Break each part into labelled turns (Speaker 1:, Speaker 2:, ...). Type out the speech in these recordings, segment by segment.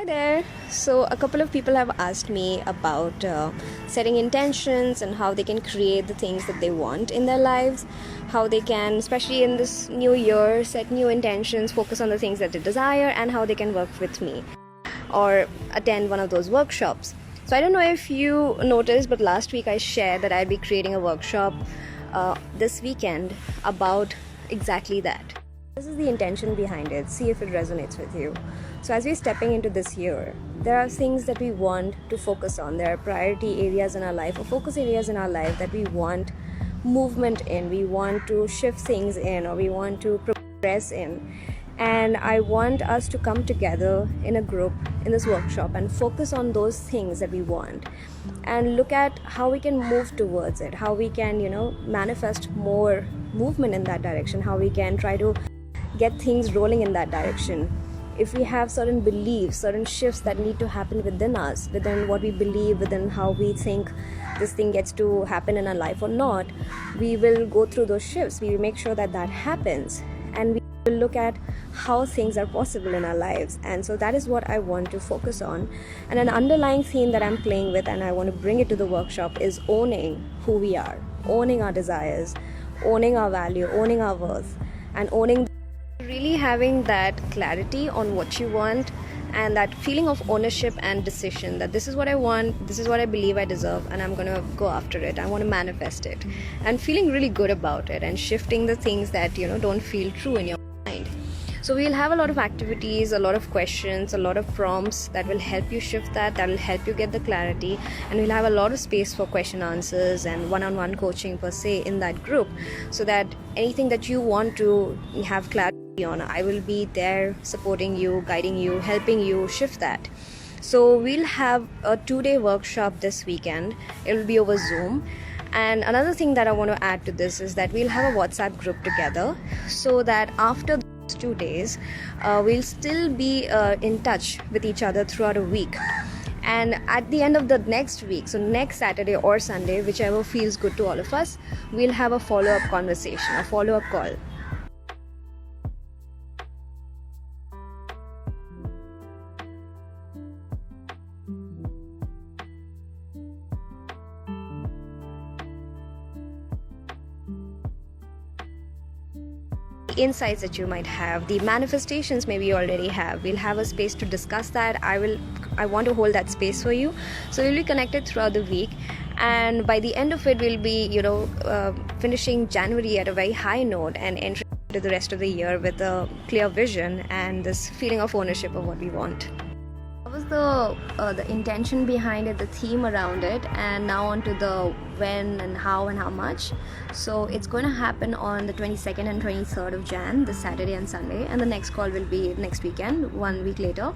Speaker 1: Hi there. So, a couple of people have asked me about setting intentions and how they can create the things that they want in their lives, how they can, especially in this new year, set new intentions, focus on the things that they desire, and how they can work with me or attend one of those workshops. So, I don't know if you noticed, but last week I shared that I'd be creating a workshop this weekend about exactly that. This is the intention behind it. See if it resonates with you. So, as we're stepping into this year, there are things that we want to focus on. There are priority areas in our life or focus areas in our life that we want movement in. We want to shift things in, or we want to progress in. And I want us to come together in a group in this workshop and focus on those things that we want and look at how we can move towards it, how we can, manifest more movement in that direction, how we can try to get things rolling in that direction. If we have certain beliefs, certain shifts that need to happen within us, within what we believe, within how we think this thing gets to happen in our life or not, we will go through those shifts. We will make sure that that happens, and we will look at how things are possible in our lives. And so that is what I want to focus on. And an underlying theme that I'm playing with, and I want to bring it to the workshop, is owning who we are, owning our desires, owning our value, owning our worth, and owning really having that clarity on what you want and that feeling of ownership and decision that this is what I want, this is what I believe I deserve, and I'm going to go after it. I want to manifest it, and feeling really good about it and shifting the things that don't feel true in your mind. So we'll have a lot of activities, a lot of questions, a lot of prompts that will help you shift that will help you get the clarity, and we'll have a lot of space for question answers and one-on-one coaching per se in that group, so that anything that you want to have clarity on, I will be there supporting you, guiding you, helping you shift that. So we'll have a 2-day workshop this weekend. It will be over Zoom. And another thing that I want to add to this is that we'll have a WhatsApp group together, so that after those 2 days we'll still be in touch with each other throughout a week. And at the end of the next week, so next Saturday or Sunday, whichever feels good to all of us, we'll have a follow-up conversation, a follow-up call. Insights that you might have, the manifestations maybe you already have, we'll have a space to discuss that. I want to hold that space for you, so we'll be connected throughout the week, and by the end of it we'll be finishing January at a very high note and entering into the rest of the year with a clear vision and this feeling of ownership of what we want. That was the intention behind it, the theme around it, and now on to the when and how much. So it's going to happen on the 22nd and 23rd of Jan, this Saturday and Sunday, and the next call will be next weekend, 1 week later.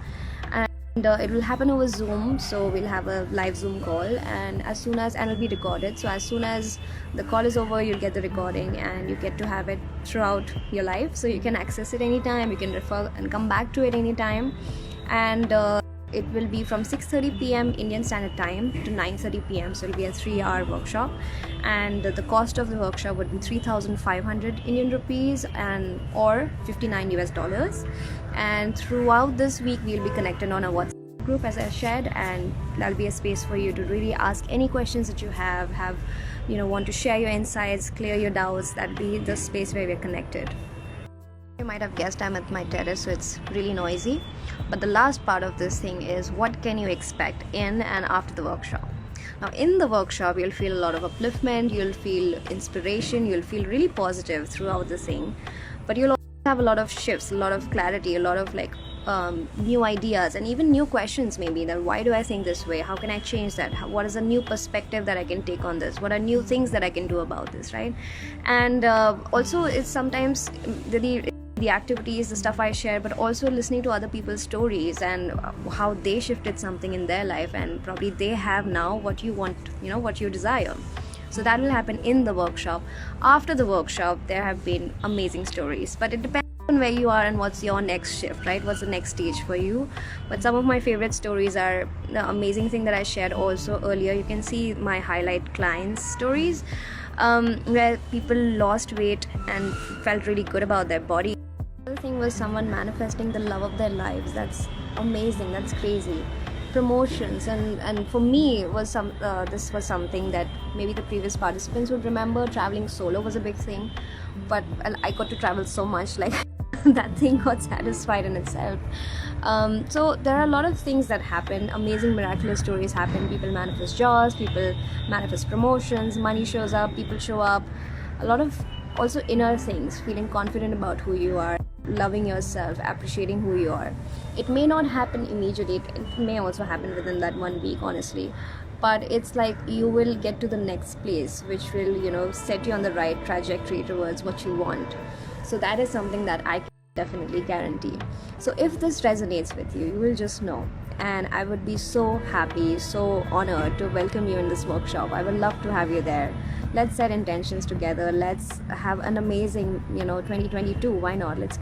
Speaker 1: And it will happen over Zoom, so we'll have a live Zoom call, and it'll be recorded. So as soon as the call is over, you'll get the recording, and you get to have it throughout your life, so you can access it anytime, you can refer and come back to it anytime. And it will be from 6:30 p.m. Indian Standard Time to 9:30 p.m. So it'll be a 3-hour workshop, and the cost of the workshop would be 3,500 Indian rupees or $59. And throughout this week, we'll be connected on a WhatsApp group, as I shared, and that'll be a space for you to really ask any questions that you have want to share your insights, clear your doubts. That'll be the space where we're connected. You might have guessed I'm at my terrace, so it's really noisy. But the last part of this thing is, what can you expect in and after the workshop? Now, in the workshop, you'll feel a lot of upliftment, you'll feel inspiration, you'll feel really positive throughout the thing. But you'll also have a lot of shifts, a lot of clarity, a lot of new ideas, and even new questions maybe, that why do I think this way? How can I change that? What is a new perspective that I can take on this? What are new things that I can do about this, right? And also, it's sometimes the activities, the stuff I share, but also listening to other people's stories and how they shifted something in their life, and probably they have now what you want, what you desire. So that will happen in the workshop. After the workshop, there have been amazing stories, but it depends on where you are and what's your next shift, right? What's the next stage for you? But some of my favorite stories are the amazing thing that I shared also earlier. You can see my highlight clients stories, where people lost weight and felt really good about their body. The thing was someone manifesting the love of their lives. That's amazing, that's crazy. Promotions, and for me it was this was something that maybe the previous participants would remember. Traveling solo was a big thing, but I got to travel so much, like that thing got satisfied in itself. So there are a lot of things that happen. Amazing miraculous stories happen. People manifest jobs, people manifest promotions, money shows up, people show up. A lot of also inner things, feeling confident about who you are, loving yourself, appreciating who you are. It may not happen immediately, it may also happen within that 1 week, honestly, but it's like you will get to the next place, which will, you know, set you on the right trajectory towards what you want. So that is something that I can definitely guarantee. So if this resonates with you, you will just know, and I would be so happy, so honored to welcome you in this workshop. I would love to have you there. Let's set intentions together. Let's have an amazing, 2022. Why not? Let's